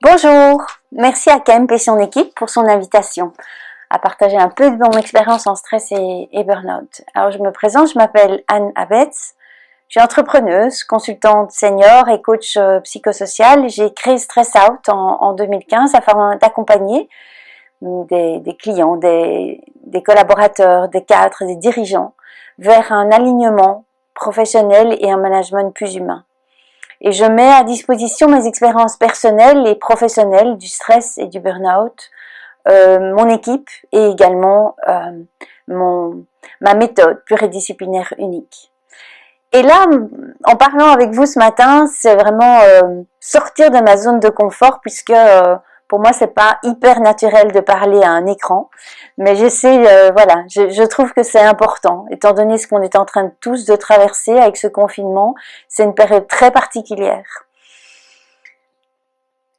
Bonjour, merci à Kemp et son équipe pour son invitation à partager un peu de mon expérience en stress et burn-out. Alors je me présente, je m'appelle Anne Abetz, je suis entrepreneuse, consultante senior et coach psychosocial. J'ai créé Stress Out en 2015 afin d'accompagner des clients, des collaborateurs, des cadres, des dirigeants vers un alignement professionnel et un management plus humain. Et je mets à disposition mes expériences personnelles et professionnelles du stress et du burn-out, mon équipe et également ma méthode pluridisciplinaire unique. Et là, en parlant avec vous ce matin, c'est vraiment sortir de ma zone de confort puisque pour moi c'est pas hyper naturel de parler à un écran, mais j'essaie, voilà, je trouve que c'est important, étant donné ce qu'on est en train de tous de traverser avec ce confinement, c'est une période très particulière.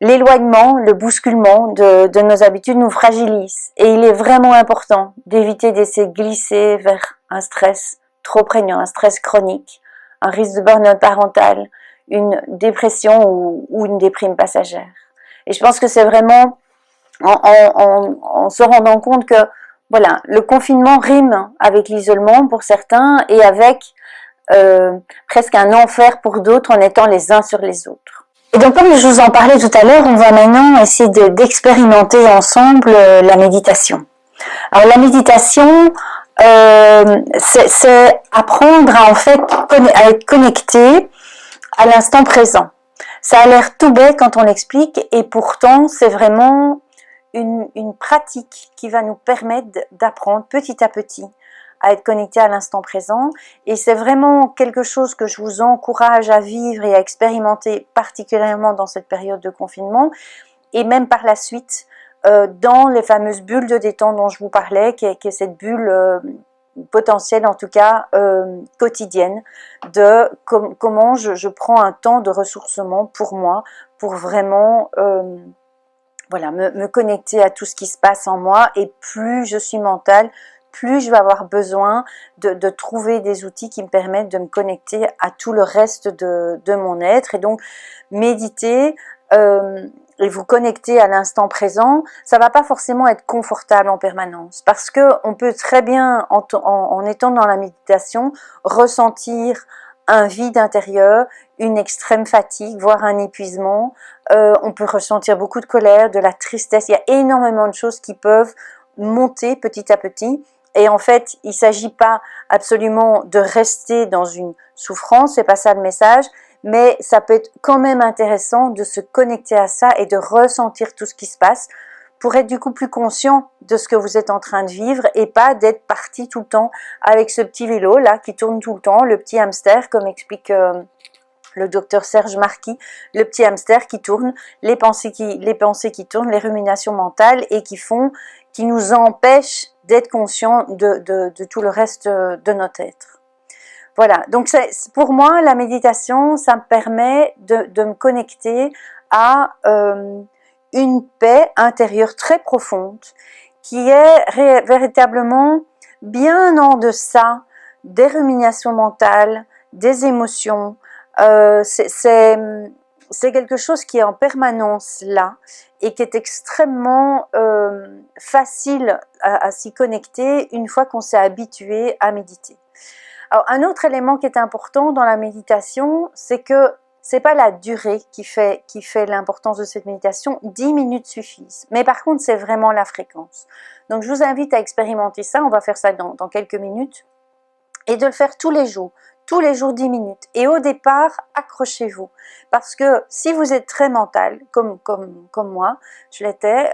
L'éloignement, le bousculement de nos habitudes nous fragilise et il est vraiment important d'éviter d'essayer de glisser vers un stress trop prégnant, un stress chronique, un risque de burn-out parental, une dépression ou une déprime passagère. Et je pense que c'est vraiment en se rendant compte que voilà, le confinement rime avec l'isolement pour certains et avec presque un enfer pour d'autres en étant les uns sur les autres. Et donc comme je vous en parlais tout à l'heure, on va maintenant essayer d'expérimenter ensemble la méditation. Alors la méditation, c'est apprendre à en fait à être connecté à l'instant présent. Ça a l'air tout bête quand on l'explique et pourtant c'est vraiment une pratique qui va nous permettre d'apprendre petit à petit à être connecté à l'instant présent et c'est vraiment quelque chose que je vous encourage à vivre et à expérimenter particulièrement dans cette période de confinement et même par la suite dans les fameuses bulles de détente dont je vous parlais, qui est cette bulle potentielle en tout cas quotidienne de comment je prends un temps de ressourcement pour moi, pour vraiment voilà, me connecter à tout ce qui se passe en moi et plus je suis mentale, plus je vais avoir besoin de trouver des outils qui me permettent de me connecter à tout le reste de mon être et donc méditer et vous connecter à l'instant présent, ça va pas forcément être confortable en permanence parce que on peut très bien en étant dans la méditation ressentir un vide intérieur, une extrême fatigue, voire un épuisement. On peut ressentir beaucoup de colère, de la tristesse. Il y a énormément de choses qui peuvent monter petit à petit. Et en fait, il ne s'agit pas absolument de rester dans une souffrance, c'est pas ça le message, mais ça peut être quand même intéressant de se connecter à ça et de ressentir tout ce qui se passe pour être du coup plus conscient de ce que vous êtes en train de vivre et pas d'être parti tout le temps avec ce petit vélo là qui tourne tout le temps, le petit hamster comme explique le docteur Serge Marquis, le petit hamster qui tourne, les pensées qui tournent, les ruminations mentales et qui nous empêchent d'être conscients de tout le reste de notre être. Voilà, donc pour moi la méditation ça me permet de me connecter à une paix intérieure très profonde qui est véritablement bien en deçà des ruminations mentales, des émotions. C'est quelque chose qui est en permanence là et qui est extrêmement facile à s'y connecter une fois qu'on s'est habitué à méditer. Alors, un autre élément qui est important dans la méditation, c'est que c'est pas la durée qui fait l'importance de cette méditation, 10 minutes suffisent. Mais par contre, c'est vraiment la fréquence. Donc, je vous invite à expérimenter ça, on va faire ça dans quelques minutes, et de le faire tous les jours 10 minutes. Et au départ, accrochez-vous. Parce que si vous êtes très mental, comme moi, je l'étais,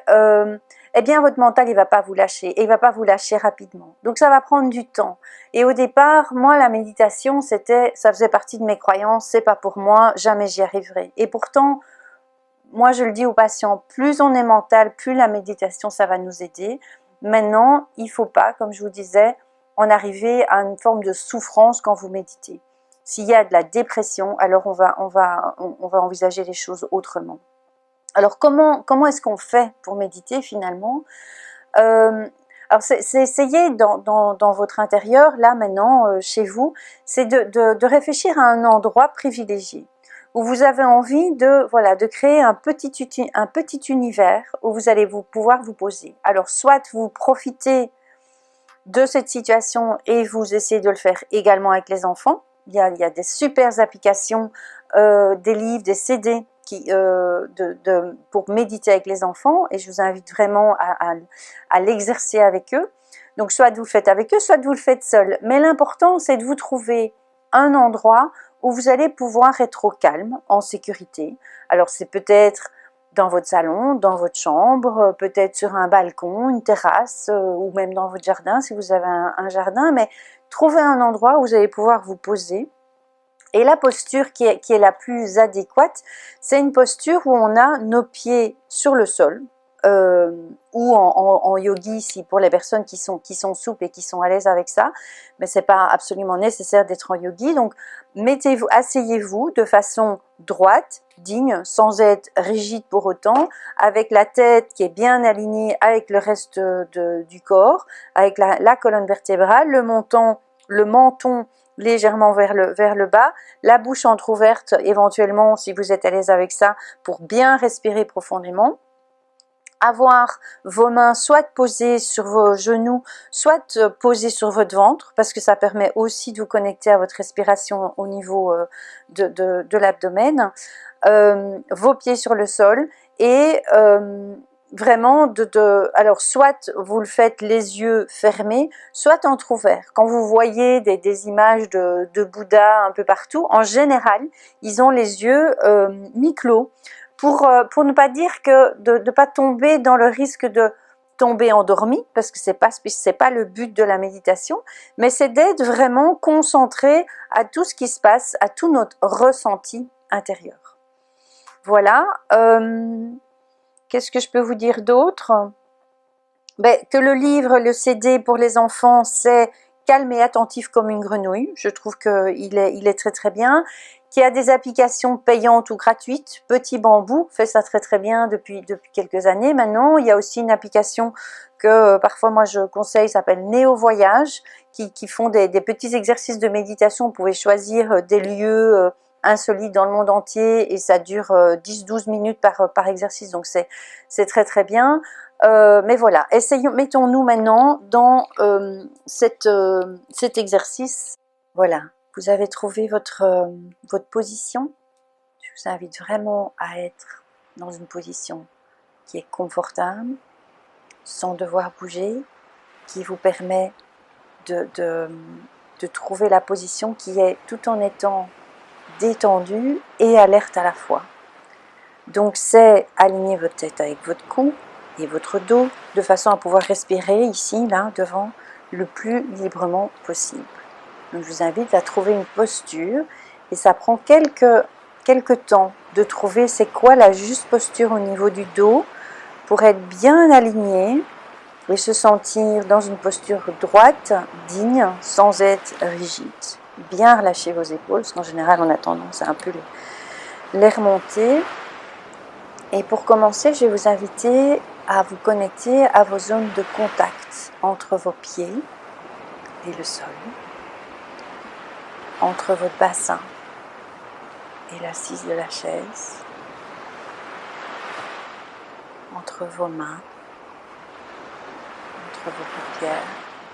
eh bien votre mental il va pas vous lâcher et il va pas vous lâcher rapidement. Donc ça va prendre du temps. Et au départ, moi la méditation ça faisait partie de mes croyances, c'est pas pour moi, jamais j'y arriverai. Et pourtant, moi je le dis aux patients, plus on est mental, plus la méditation ça va nous aider. Maintenant, il faut pas, comme je vous disais, en arriver à une forme de souffrance quand vous méditez. S'il y a de la dépression, alors on va envisager les choses autrement. Alors comment est-ce qu'on fait pour méditer finalement alors c'est essayer dans votre intérieur, là maintenant, chez vous, c'est de réfléchir à un endroit privilégié, où vous avez envie de, voilà, de créer un petit univers où vous allez pouvoir vous poser. Alors, soit vous profitez de cette situation et vous essayez de le faire également avec les enfants. Il y a des super applications, des livres, des CD pour méditer avec les enfants, et je vous invite vraiment à l'exercer avec eux. Donc soit vous le faites avec eux, soit vous le faites seul. Mais l'important, c'est de vous trouver un endroit où vous allez pouvoir être au calme, en sécurité. Alors c'est peut-être dans votre salon, dans votre chambre, peut-être sur un balcon, une terrasse, ou même dans votre jardin si vous avez un jardin, mais trouvez un endroit où vous allez pouvoir vous poser. Et la posture qui est la plus adéquate, c'est une posture où on a nos pieds sur le sol, ou en yogi ici pour les personnes qui sont souples et qui sont à l'aise avec ça, mais c'est pas absolument nécessaire d'être en yogi. Donc asseyez-vous de façon droite, digne, sans être rigide pour autant, avec la tête qui est bien alignée avec le reste du corps, avec la colonne vertébrale, le menton légèrement vers le bas, la bouche entrouverte éventuellement si vous êtes à l'aise avec ça, pour bien respirer profondément. Avoir vos mains soit posées sur vos genoux, soit posées sur votre ventre, parce que ça permet aussi de vous connecter à votre respiration au niveau de l'abdomen. Vos pieds sur le sol, et vraiment alors soit vous le faites les yeux fermés, soit entrouverts. Quand vous voyez des images de Bouddha un peu partout, en général ils ont les yeux mi-clos, pour ne pas dire que de ne pas tomber dans le risque de tomber endormi, parce que c'est pas le but de la méditation, mais c'est d'être vraiment concentré à tout ce qui se passe, à tout notre ressenti intérieur. Voilà. Qu'est-ce que je peux vous dire d'autre? Que le livre, le CD pour les enfants, c'est calme et attentif comme une grenouille. Je trouve qu'il est très très bien. Qu'il y a des applications payantes ou gratuites. Petit Bambou fait ça très très bien depuis quelques années maintenant. Il y a aussi une application que parfois moi je conseille, s'appelle Néo Voyage, qui font des petits exercices de méditation. Vous pouvez choisir des lieux insolites dans le monde entier, et ça dure 10-12 minutes par exercice, donc c'est très très bien. Mais voilà, mettons-nous maintenant dans cet exercice. Voilà, vous avez trouvé votre position. Je vous invite vraiment à être dans une position qui est confortable, sans devoir bouger, qui vous permet de trouver la position qui est, tout en étant détendue et alerte à la fois. Donc c'est aligner votre tête avec votre cou et votre dos, de façon à pouvoir respirer ici, là, devant, le plus librement possible. Donc je vous invite à trouver une posture, et ça prend quelques temps de trouver c'est quoi la juste posture au niveau du dos pour être bien aligné et se sentir dans une posture droite, digne, sans être rigide. Bien relâcher vos épaules, parce qu'en général on a tendance à un peu les remonter. Et pour commencer, je vais vous inviter à vous connecter à vos zones de contact entre vos pieds et le sol, entre votre bassin et l'assise de la chaise, entre vos mains, entre vos paupières,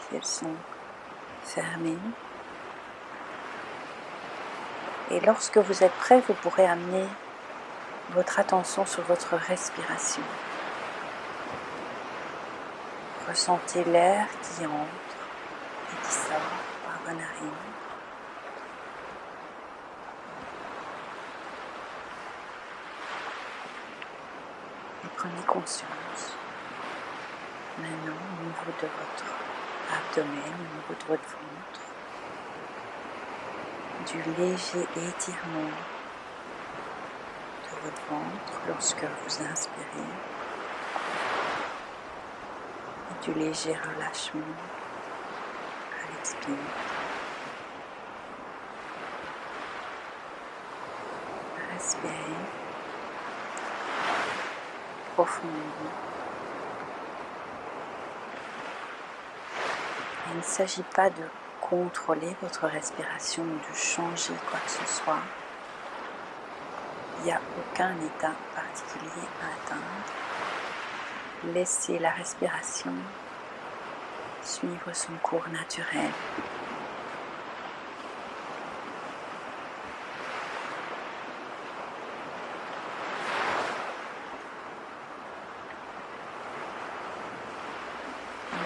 si elles sont fermées. Et lorsque vous êtes prêt, vous pourrez amener votre attention sur votre respiration. Ressentez l'air qui entre et qui sort par vos narines. Et prenez conscience maintenant au niveau de votre abdomen, au niveau de votre ventre, du léger étirement de votre ventre lorsque vous inspirez, et du léger relâchement à l'expire. Respirez profondément. Il ne s'agit pas de contrôler votre respiration ou de changer quoi que ce soit. il n'y a aucun état particulier à atteindre. Laissez la respiration suivre son cours naturel.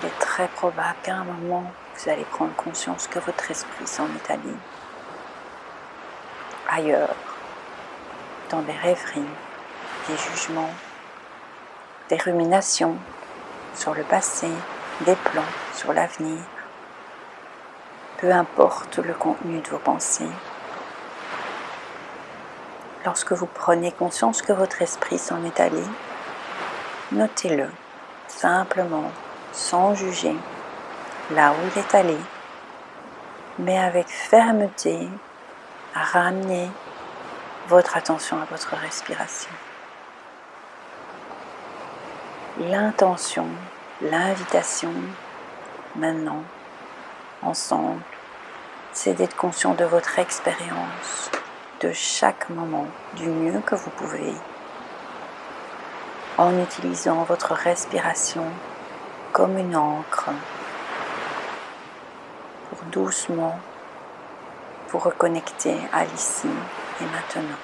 Il est très probable qu'à un moment, vous allez prendre conscience que votre esprit s'en est allé ailleurs, dans des rêveries, des jugements, des ruminations sur le passé, des plans sur l'avenir. Peu importe le contenu de vos pensées, lorsque vous prenez conscience que votre esprit s'en est allé, notez-le simplement, sans juger, là où il est allé, mais avec fermeté, ramenez votre attention à votre respiration. L'intention, l'invitation, maintenant, ensemble, c'est d'être conscient de votre expérience, de chaque moment, du mieux que vous pouvez, en utilisant votre respiration comme une encre, pour doucement vous reconnecter à l'ici et maintenant.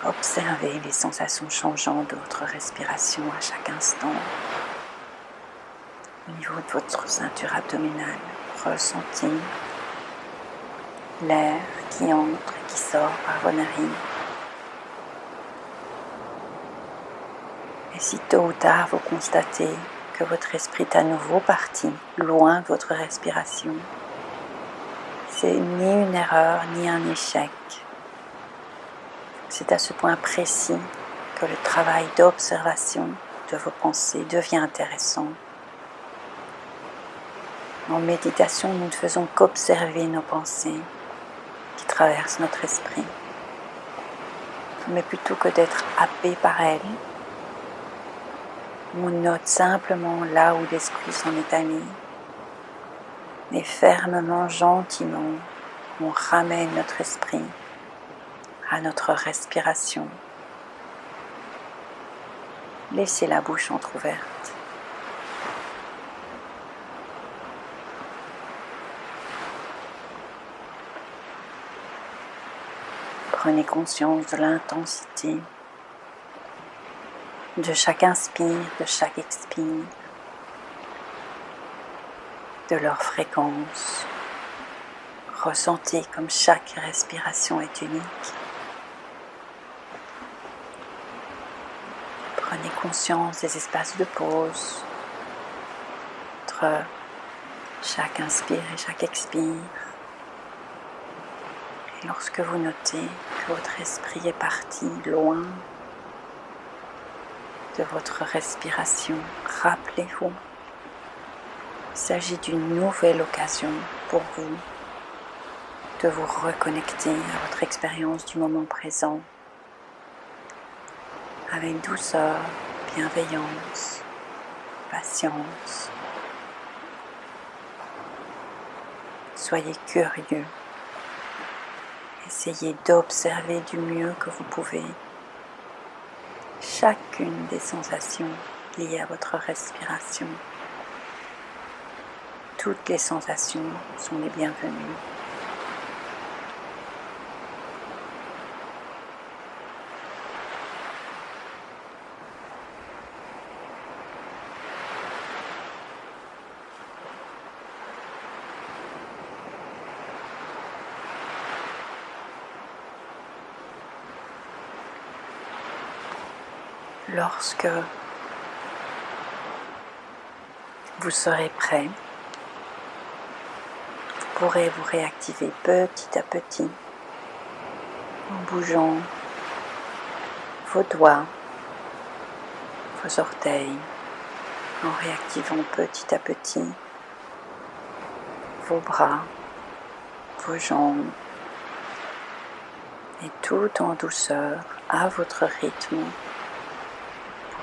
Observez les sensations changeantes de votre respiration à chaque instant. Au niveau de votre ceinture abdominale, ressentez l'air qui entre et qui sort par vos narines. Et si tôt ou tard vous constatez que votre esprit est à nouveau parti loin de votre respiration, c'est ni une erreur ni un échec. C'est à ce point précis que le travail d'observation de vos pensées devient intéressant. En méditation, nous ne faisons qu'observer nos pensées qui traversent notre esprit. Mais plutôt que d'être happé par elles, on note simplement là où l'esprit s'en est allé. Et fermement, gentiment, on ramène notre esprit à notre respiration. Laissez la bouche entrouverte. Prenez conscience de l'intensité de chaque inspire, de chaque expire, de leur fréquence. Ressentez comme chaque respiration est unique. Prenez conscience des espaces de pause entre chaque inspire et chaque expire. Et lorsque vous notez que votre esprit est parti loin de votre respiration, rappelez-vous, il s'agit d'une nouvelle occasion pour vous de vous reconnecter à votre expérience du moment présent avec douceur, bienveillance, patience. Soyez curieux. Essayez d'observer du mieux que vous pouvez chacune des sensations liées à votre respiration. Toutes les sensations sont les bienvenues. Lorsque vous serez prêt, vous pourrez vous réactiver petit à petit en bougeant vos doigts, vos orteils, en réactivant petit à petit vos bras, vos jambes, et tout en douceur, à votre rythme.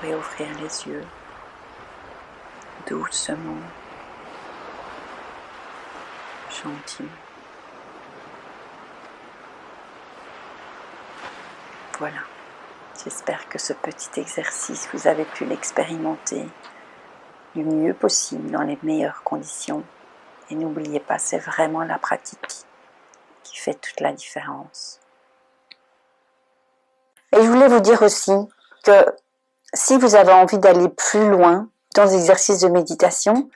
Ouvrir les yeux. doucement, gentiment. Voilà, j'espère que ce petit exercice, vous avez pu l'expérimenter du mieux possible, dans les meilleures conditions. Et n'oubliez pas, c'est vraiment la pratique qui fait toute la différence. Et je voulais vous dire aussi que si vous avez envie d'aller plus loin dans les exercices de méditation,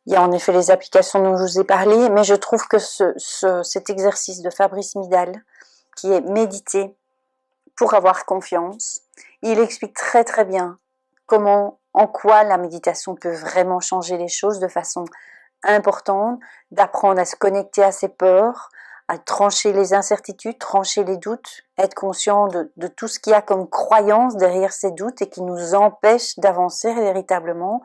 il y a en effet les applications dont je vous ai parlé, mais je trouve que cet exercice de Fabrice Midal, qui est méditer pour avoir confiance, il explique très très bien comment, en quoi la méditation peut vraiment changer les choses de façon importante, d'apprendre à se connecter à ses peurs, à trancher les incertitudes, trancher les doutes, être conscient de tout ce qu'il y a comme croyance derrière ces doutes et qui nous empêche d'avancer véritablement.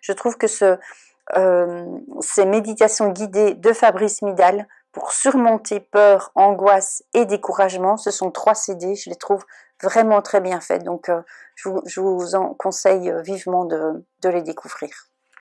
Je trouve que ces méditations guidées de Fabrice Midal pour surmonter peur, angoisse et découragement, ce sont 3 CD, je les trouve vraiment très bien faites, donc je vous en conseille vivement de les découvrir.